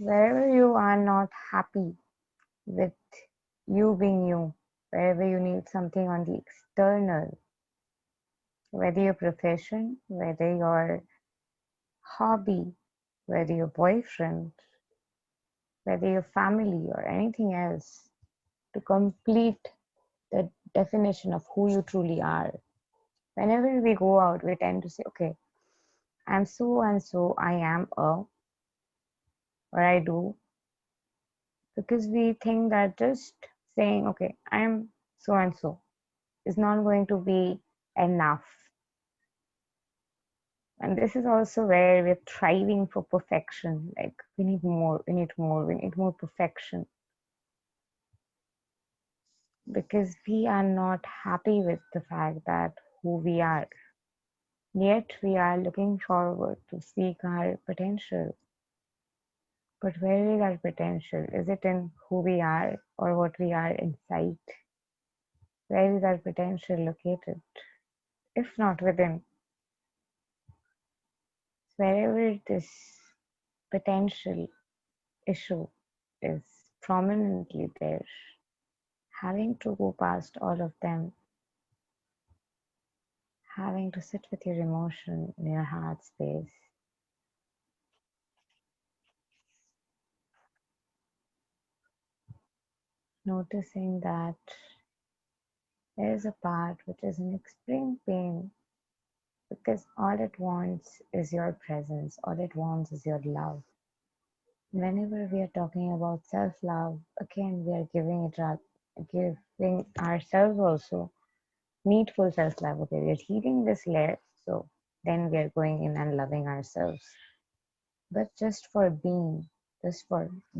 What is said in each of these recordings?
Wherever you are not happy with you being you, wherever you need something on the external, whether your profession, whether your hobby, whether your boyfriend, whether your family or anything else, to complete the definition of who you truly are. Whenever we go out, we tend to say, okay, I'm so and so, I am a, or I do, because we think that just saying, okay, I'm so and so is not going to be enough. And this is also where we're thriving for perfection. Like, we need more, we need more, we need more perfection. Because we are not happy with the fact that who we are. Yet we are looking forward to seek our potential. But where is our potential? Is it in who we are or what we are inside? Where is our potential located? If not within, wherever this potential issue is prominently there, having to go past all of them, having to sit with your emotion in your heart space, noticing that there is a part which is an extreme pain because all it wants is your presence, all it wants is your love. Whenever we are talking about self-love, again we are giving ourselves also needful self-love. Okay, we are healing this layer, so then we are going in and loving ourselves. But just for being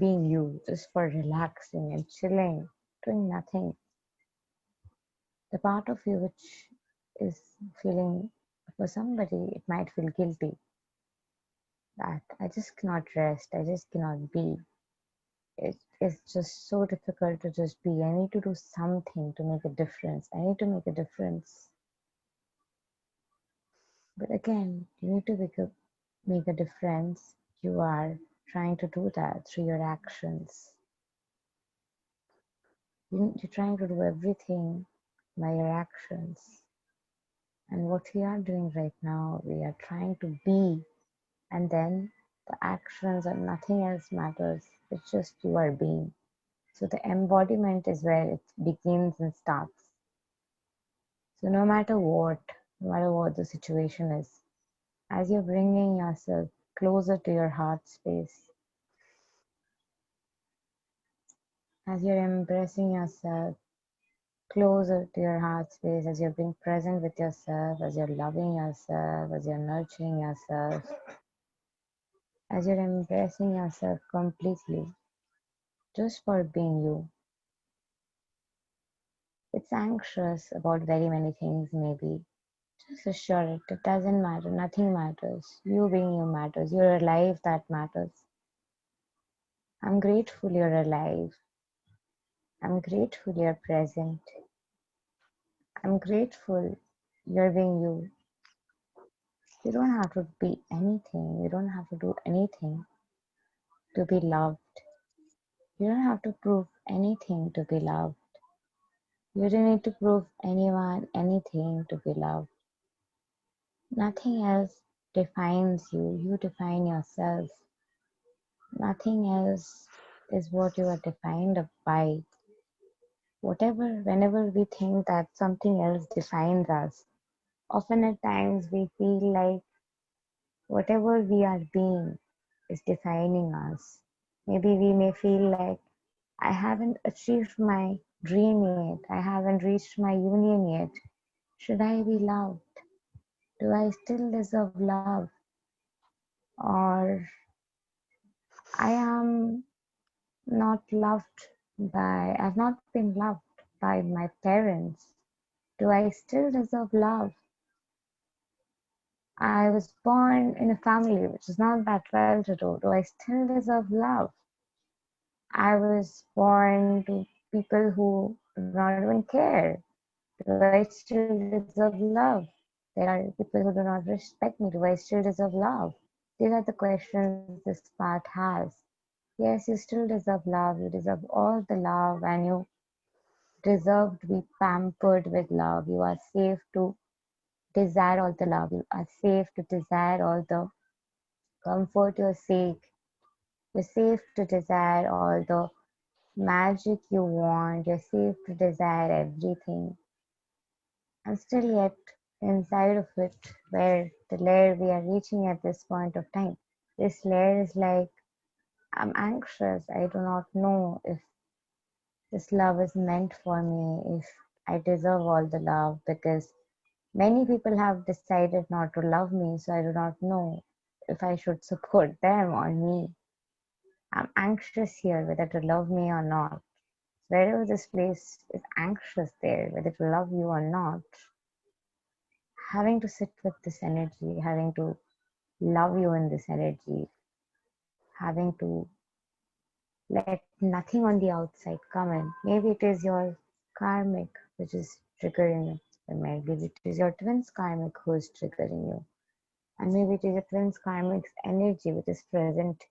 you, just for relaxing and chilling, doing nothing, the part of you which is feeling for somebody, it might feel guilty that I just cannot rest, I just cannot be. It is just so difficult to just be. I need to do something to make a difference. I need to make a difference. But again, you need to make a difference. You are trying to do that through your actions. You're trying to do everything by your actions. And what we are doing right now, we are trying to be, and then the actions and nothing else matters. It's just you are being. So the embodiment is where it begins and starts. So no matter what the situation is, as you're bringing yourself closer to your heart space, as you're embracing yourself closer to your heart space, as you're being present with yourself, as you're loving yourself, as you're nurturing yourself, as you're embracing yourself completely, just for being you. It's anxious about very many things, maybe. Just assure it, it doesn't matter, nothing matters. You being you matters, you're alive, that matters. I'm grateful you're alive. I'm grateful you're present. I'm grateful you're being you. You don't have to be anything, you don't have to do anything to be loved. You don't have to prove anything to be loved. You don't need to prove anyone anything to be loved. Nothing else defines you. You define yourself. Nothing else is what you are defined by. Whenever we think that something else defines us, often at times we feel like whatever we are being is defining us. Maybe we may feel like, I haven't achieved my dream yet. I haven't reached my union yet. Should I be loved? Do I still deserve love? Or I am not loved I've not been loved by my parents. Do I still deserve love? I was born in a family which is not that well to do. Do I still deserve love? I was born to people who do not even care. Do I still deserve love? There are people who do not respect me. Do I still deserve love? These are the questions this part has. Yes, you still deserve love. You deserve all the love, and you deserve to be pampered with love. You are safe to desire all the love. You are safe to desire all the comfort your sake. You're safe to desire all the magic you want. You're safe to desire everything. And still yet inside of it, where the layer we are reaching at this point of time, this layer is like, I'm anxious. I do not know if this love is meant for me, if I deserve all the love, because many people have decided not to love me, so I do not know if I should support them or me. I'm anxious here whether to love me or not. Wherever this place is anxious there, whether to love you or not, having to sit with this energy, having to love you in this energy, having to let nothing on the outside come in. Maybe it is your karmic which is triggering it, and maybe it is your twin's karmic who is triggering you, and maybe it is your twin's karmic's energy which is present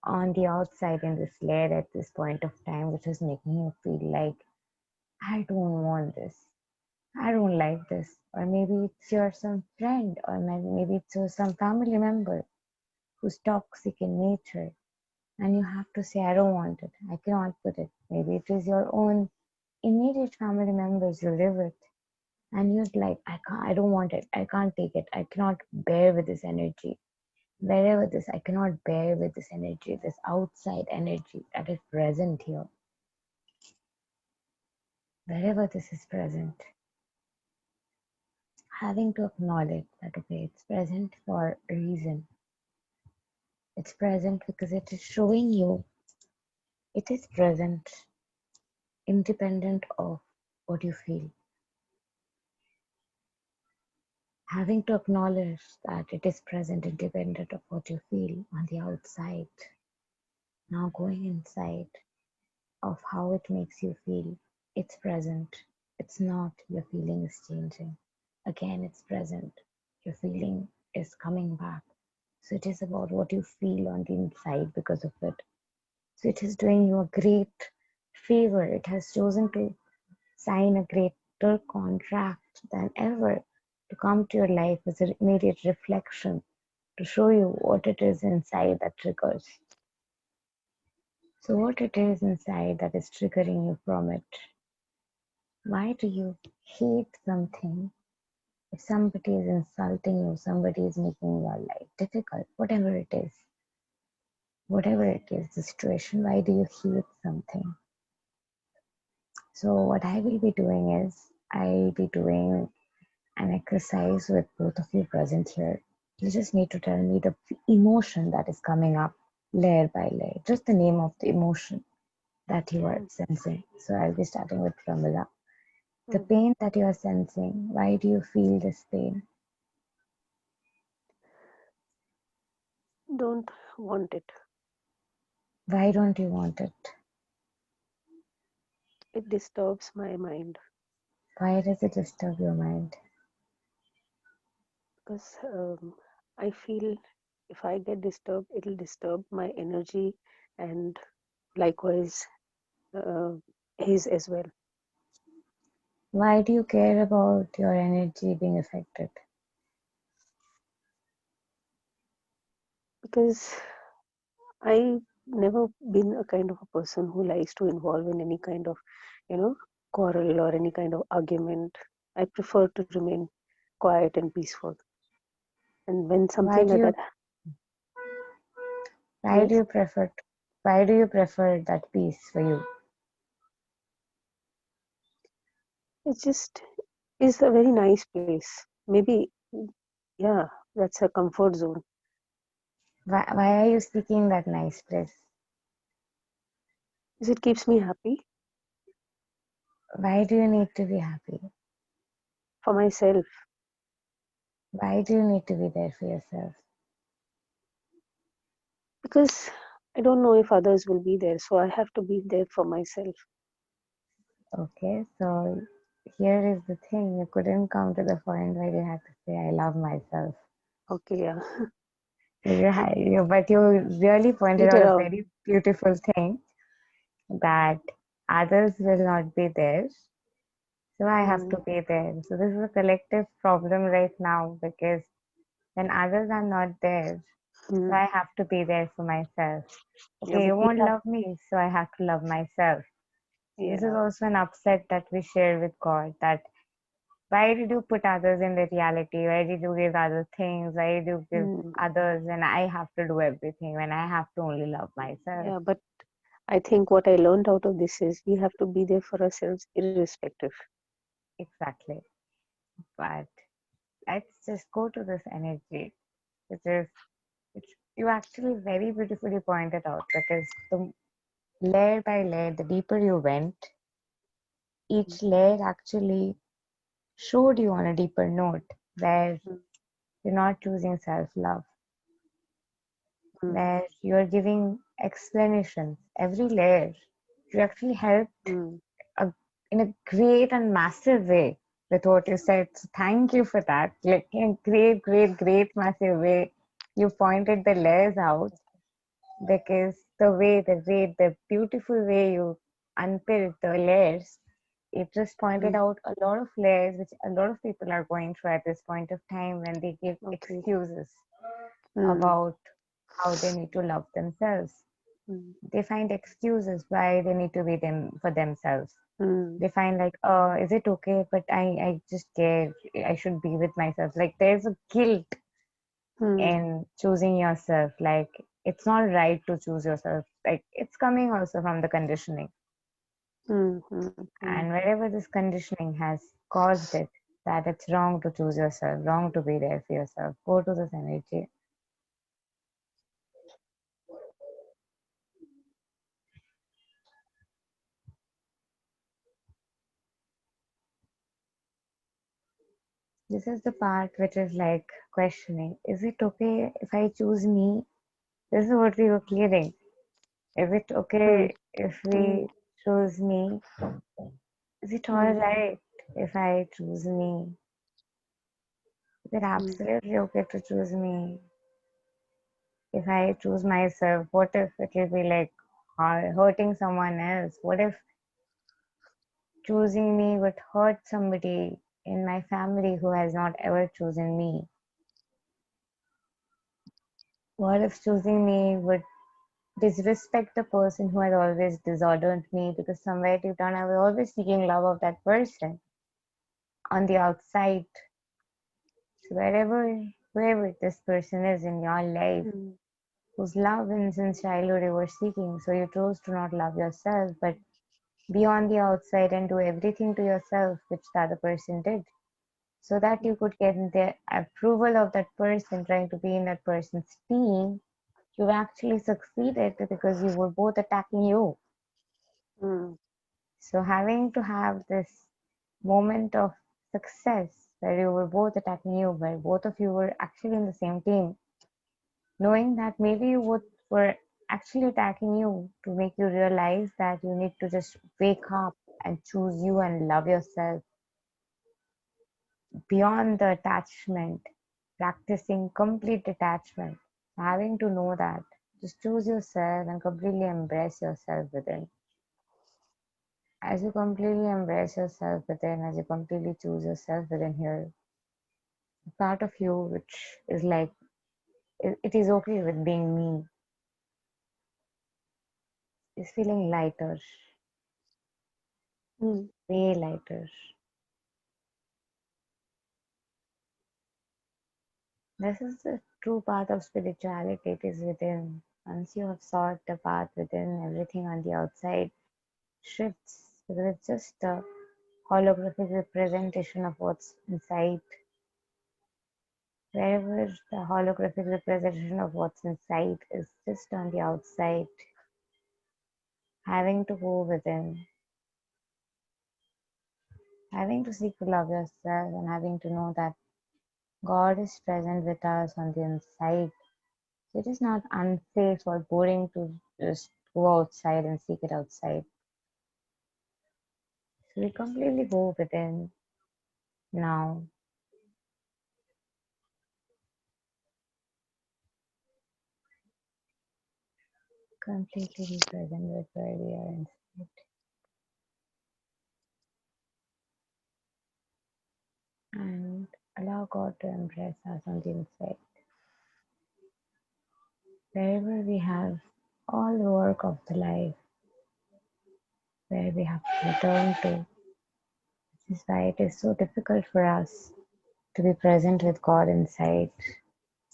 on the outside in this layer at this point of time, which is making you feel like, I don't want this. I don't like this. Or maybe it's your some friend, or maybe it's your some family member who's toxic in nature, and you have to say, I don't want it. I cannot put it. Maybe it is your own immediate family members you live with, and you're like, I can't, I don't want it. I can't take it. I cannot bear with this energy. Wherever this, I cannot bear with this energy, this outside energy that is present here. Wherever this is present, having to acknowledge that, okay, it's present for a reason. It's present because it is showing you it is present independent of what you feel. Having to acknowledge that it is present independent of what you feel on the outside. Now going inside of how it makes you feel. It's present. It's not your feeling is changing. Again, it's present. Your feeling is coming back. So it is about what you feel on the inside because of it. So it is doing you a great favor. It has chosen to sign a greater contract than ever to come to your life as an immediate reflection to show you what it is inside that triggers. So, what it is inside that is triggering you from it. Why do you hate something? If somebody is insulting you, somebody is making your life difficult, whatever it is, the situation, why do you hate something? So, what I will be doing is, I'll be doing an exercise with both of you present here. You just need to tell me the emotion that is coming up layer by layer, just the name of the emotion that you are Mm, sensing. So, I'll be starting with Pramila. The mm. pain that you are sensing, why do you feel this pain? Don't want it. Why don't you want it? It disturbs my mind Why does it disturb your mind? because I feel if I get disturbed, it'll disturb my energy and likewise uh, his as well. Why do you care about your energy being affected? Because I never been a kind of a person who likes to involve in any kind of, you know, quarrel or any kind of argument. I prefer to remain quiet and peaceful. And when Why something do like you that, why do yes, you prefer why do you prefer that peace for you? it just is a very nice place. Maybe, yeah, that's a comfort zone. Why are you seeking that nice place? Because it keeps me happy Why do you need to be happy? for myself. Why do you need to be there for yourself? Because I don't know if others will be there, so I have to be there for myself. Okay, so here is the thing. You couldn't come to the point where you had to say, I love myself. Okay, yeah. But you really pointed Sit out a around. very beautiful thing that others will not be there, so I have to Mm, be there. So this is a collective problem right now because when others are not there, so mm, I have to be there for myself. yeah, Okay, but you we won't have, love me, so I have to love myself. So this is yeah. also an upset that we share with God that why did you put others in the reality? Why did you give other things? Why did you give Mm, others when I have to do everything, when I have to only love myself? yeah, but I think what I learned out of this is we have to be there for ourselves irrespective. Exactly. But let's just go to this energy, which is which you actually very beautifully pointed out because the layer by layer, the deeper you went, Mm, each layer actually showed you on a deeper note where mm, you're not choosing self love, mm, where you're giving explanations. Every layer, you actually helped mm, a, in a great and massive way with what you said. So thank you for that. Like in a great, great, great, massive way, you pointed the layers out because the beautiful way you unpeeled the layers, it just pointed mm. out a lot of layers which a lot of people are going through at this point of time when they give Okay. excuses Mm, about how they need to love themselves. mm, They find excuses why they need to be them for themselves. mm, They find like, is it okay? But I just care. I should be with myself. Like there's a guilt mm, in choosing yourself. Like it's not right to choose yourself. Like it's coming also from the conditioning. mm, mm, mm. And wherever this conditioning has caused it, that it's wrong to choose yourself, wrong to be there for yourself. Go to this energy. This is the part which is like questioning. Is it okay if I choose me? This is what we were clearing. Is it Mm, okay if mm, we choose me? Is it all mm, right if I choose me? Is it mm, absolutely okay to choose me? If I choose myself, what if it will be like hurting someone else? What if choosing me would hurt somebody in my family who has not ever chosen me? What if choosing me would disrespect the person who has always disordered me because somewhere deep down I was always seeking love of that person on the outside. So whoever this person is in your life, mm, whose love and since childhood you were seeking, so you chose to not love yourself, but be on the outside and do everything to yourself which the other person did, so that you could get the approval of that person, trying to be in that person's team. You actually succeeded because you were both attacking you. mm, So having to have this moment of success where you were both attacking you, where both of you were actually in the same team, knowing that maybe you both were actually attacking you to make you realize that you need to just wake up and choose you and love yourself beyond the attachment, practicing complete detachment, having to know that. Just choose yourself and completely embrace yourself within. As you completely embrace yourself within, as you completely choose yourself within here, part of you which is like, it is okay with being me, is feeling lighter, mm, way lighter. This is the true path of spirituality. It is within. Once you have sought the path within, everything on the outside shifts because it's just a holographic representation of what's inside. Wherever the holographic representation of what's inside is just on the outside, having to go within, having to seek to love yourself, and having to know that God is present with us on the inside. So it is not unsafe or boring to just go outside and seek it outside. So we completely go within now. Completely be present with where we are inside and allow God to embrace us on the inside. Wherever we have all the work of the life, where we have to return to. This is why it is so difficult for us to be present with God inside.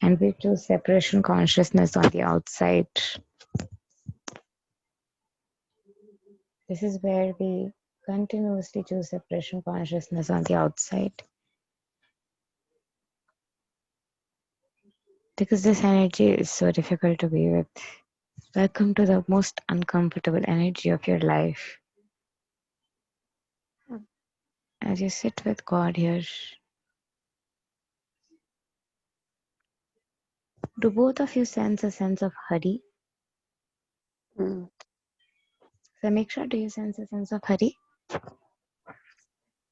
And we choose separation consciousness on the outside. This is where we continuously choose separation consciousness on the outside. Because this energy is so difficult to be with. Welcome to the most uncomfortable energy of your life. As you sit with God here, do both of you sense a sense of hurry? Mm. So make sure, do you sense a sense of hurry?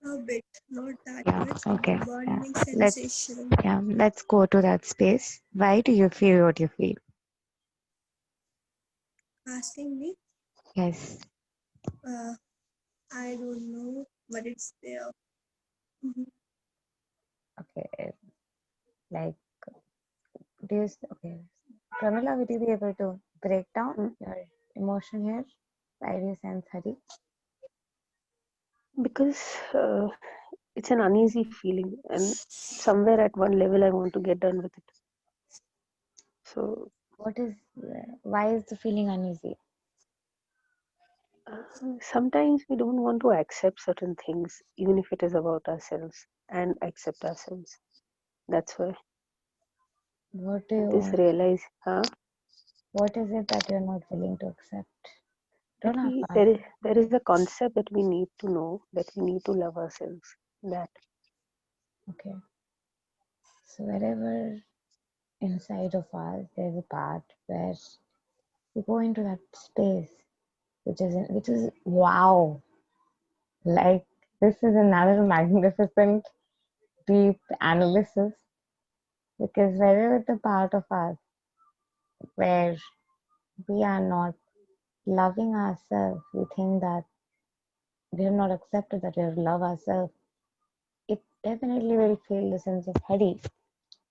A bit, not that Yeah, much. okay. Yeah. Burning Let's sensation. let's go to that space. Why do you feel what you feel? Asking me, Yes. uh, I don't know, but it's there. Mhm. Okay. Like, do you okay. Pramila, would you be able to break down Mm. your emotion here? Why do you sense hurry? Because it's an uneasy feeling, and somewhere at one level I want to get done with it. So What is why is the feeling uneasy? sometimes we don't want to accept certain things, even if it is about ourselves, and accept ourselves. That's why What do you this want? realize, huh? What is it that you're not willing to accept? That Don't have we to answer. there is a concept that we need to know, that we need to love ourselves. That Okay. So wherever inside of us there's a part where we go into that space which is wow. Like this is another magnificent deep analysis because wherever the part of us where we are not loving ourselves, we think that we have not accepted that we have to love ourselves, it definitely will feel the sense of hurry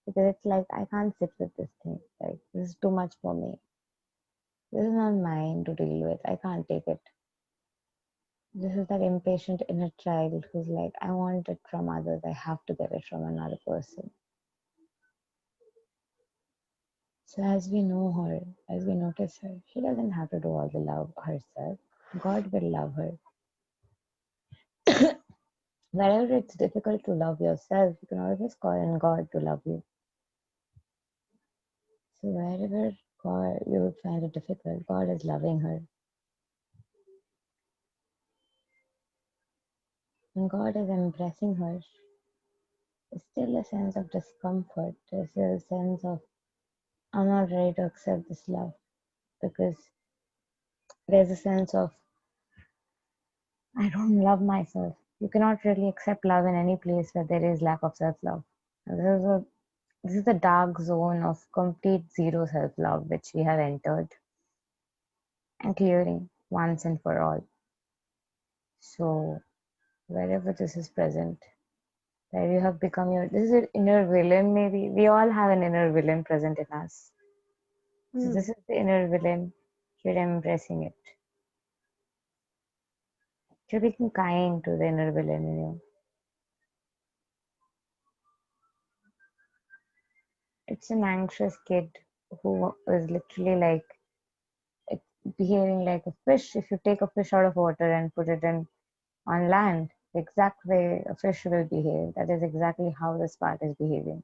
because it's like I can't sit with this thing. Like this is too much for me. This is not mine to deal with. I can't take it. This is that impatient inner child who's like, I want it from others. I have to get it from another person. So as we know her, as we notice her, she doesn't have to do all the love herself. God will love her. Wherever it's difficult to love yourself, you can always call on God to love you. So wherever God you would find it difficult, God is loving her. And God is embracing her. There's still a sense of discomfort. There's still a sense of I'm not ready to accept this love because there's a sense of I don't love myself. You cannot really accept love in any place where there is lack of self-love. This is the dark zone of complete zero self-love which we have entered and clearing once and for all. So wherever this is present, where you have become this is your inner villain maybe. We all have an inner villain present in us. So mm, this is the inner villain. You're embracing it. You're being kind to the inner villain in you. It's an anxious kid who is literally like behaving like a fish. If you take a fish out of water and put it in on land, the exact way a fish will behave, that is exactly how this part is behaving.